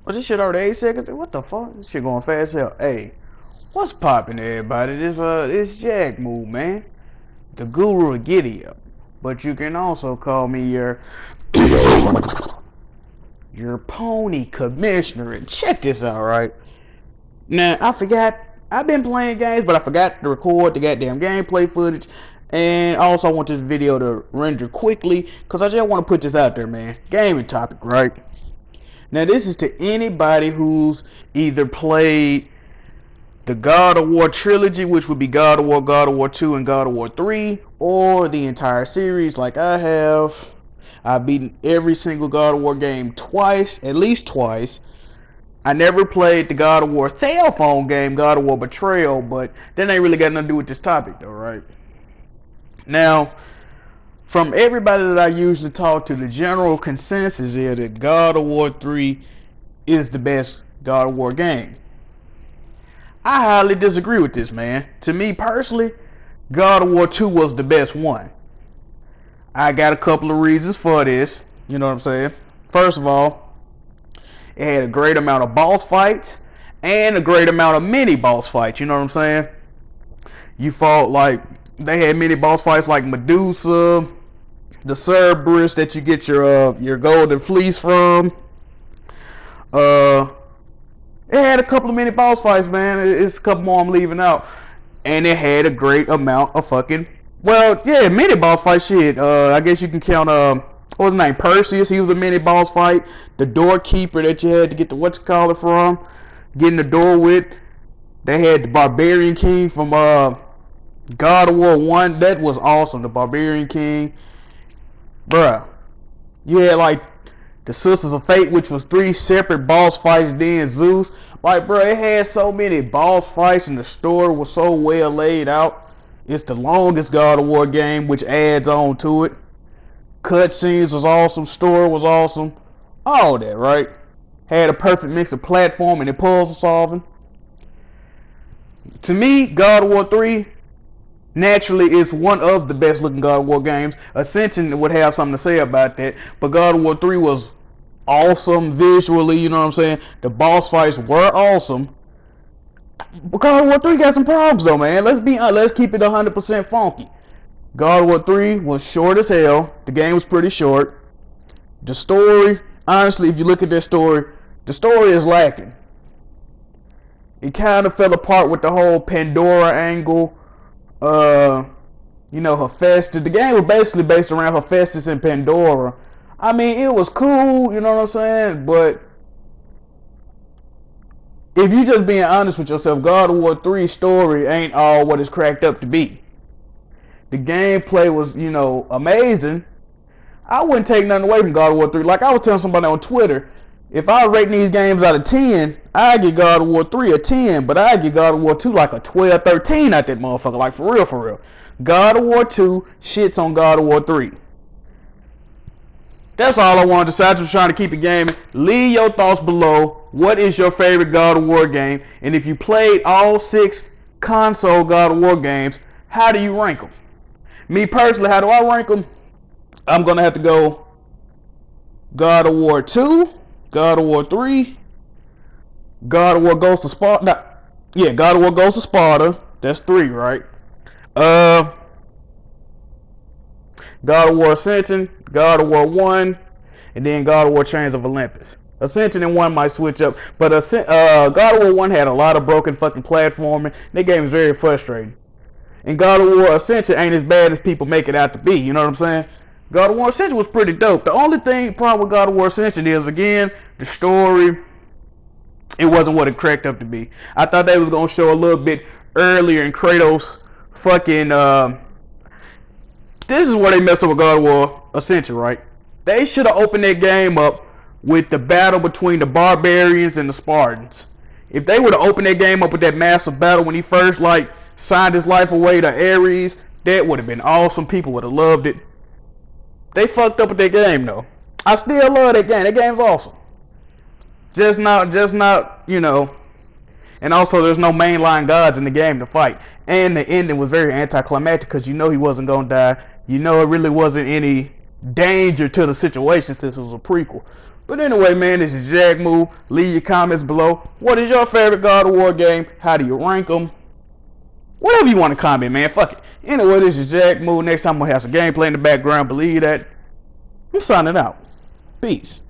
Was this shit already 8 seconds? What the fuck? This shit going fast as hell. Hey, what's poppin', everybody? This Jack Move, man. The Guru of Giddy Up. But you can also call me your pony commissioner. And check this out, right? Now, I forgot. I've been playing games, but I forgot to record the goddamn gameplay footage. And also, I want this video to render quickly because I just want to put this out there, man. Gaming topic, right? Now, this is to anybody who's either played the God of War trilogy, which would be God of War 2, and God of War 3, or the entire series like I have. I've beaten every single God of War game twice, at least twice. I never played the God of War cell phone game, God of War Betrayal, but that ain't really got nothing to do with this topic though, right? Now, from everybody that I usually talk to, the general consensus is that God of War 3 is the best God of War game. I highly disagree with this, man. To me personally, God of War 2 was the best one. I got a couple of reasons for this. You know what I'm saying? First of all, it had a great amount of boss fights and a great amount of mini boss fights. You know what I'm saying? You fought like, they had mini boss fights like Medusa, the Cerberus that you get your golden fleece from. It had a couple of mini boss fights, man. It's a couple more I'm leaving out. And it had a great amount of fucking, well, yeah, mini boss fight shit. I guess you can count, what was his name? Perseus. He was a mini boss fight. The doorkeeper that you had to get the what's-it-called from, getting the door with. They had the Barbarian King from God of War 1. That was awesome. The Barbarian King. Bruh. You had like the Sisters of Fate, which was 3 separate boss fights, then Zeus. Like, bro, it had so many boss fights and the story was so well laid out. It's the longest God of War game, which adds on to it. Cutscenes was awesome, story was awesome. All that, right? Had a perfect mix of platforming and puzzle solving. To me, God of War 3 naturally is one of the best looking God of War games. Ascension would have something to say about that, but God of War 3 was awesome visually, you know what I'm saying? The boss fights were awesome. But God of War 3 got some problems though, man. Let's keep it 100% funky. God of War 3 was short as hell. The game was pretty short. The story, honestly, if you look at that story, the story is lacking. It kind of fell apart with the whole Pandora angle. You know, Hephaestus. The game was basically based around Hephaestus and Pandora. I mean, it was cool, you know what I'm saying? But if you just being honest with yourself, God of War 3 story ain't all what it's cracked up to be. The gameplay was, you know, amazing. I wouldn't take nothing away from God of War 3. Like I was telling somebody on Twitter, if I rate these games out of 10, I'd give God of War 3 a 10, but I'd give God of War 2 like a 12, 13 at that motherfucker. Like for real, for real. God of War 2 shits on God of War 3. That's all I wanted to say. I was trying to keep it gaming. Leave your thoughts below. What is your favorite God of War game? And if you played all 6 console God of War games, how do you rank them? Me personally, how do I rank them? I'm going to have to go God of War 2, God of War 3, God of War Ghost of Sparta. Yeah, God of War Ghost of Sparta. That's 3, right? God of War Ascension, God of War 1, and then God of War Chains of Olympus. Ascension and 1 might switch up, but God of War 1 had a lot of broken fucking platforming. That game is very frustrating. And God of War Ascension ain't as bad as people make it out to be, you know what I'm saying? God of War Ascension was pretty dope. The only problem with God of War Ascension is, again, the story, it wasn't what it cracked up to be. I thought they was going to show a little bit earlier in Kratos fucking, this is where they messed up with God of War Ascension, right? They should have opened that game up with the battle between the barbarians and the Spartans. If they would have opened that game up with that massive battle when he first, like, signed his life away to Ares, that would have been awesome. People would have loved it. They fucked up with that game, though. I still love that game. That game's awesome. Just not, you know. And also, there's no mainline gods in the game to fight. And the ending was very anticlimactic because you know he wasn't going to die. You know it really wasn't any danger to the situation since it was a prequel. But anyway, man, this is Jack Move. Leave your comments below. What is your favorite God of War game? How do you rank them? Whatever you want to comment, man. Fuck it. Anyway, this is Jack Move. Next time I'm going to have some gameplay in the background. Believe that. I'm signing out. Peace.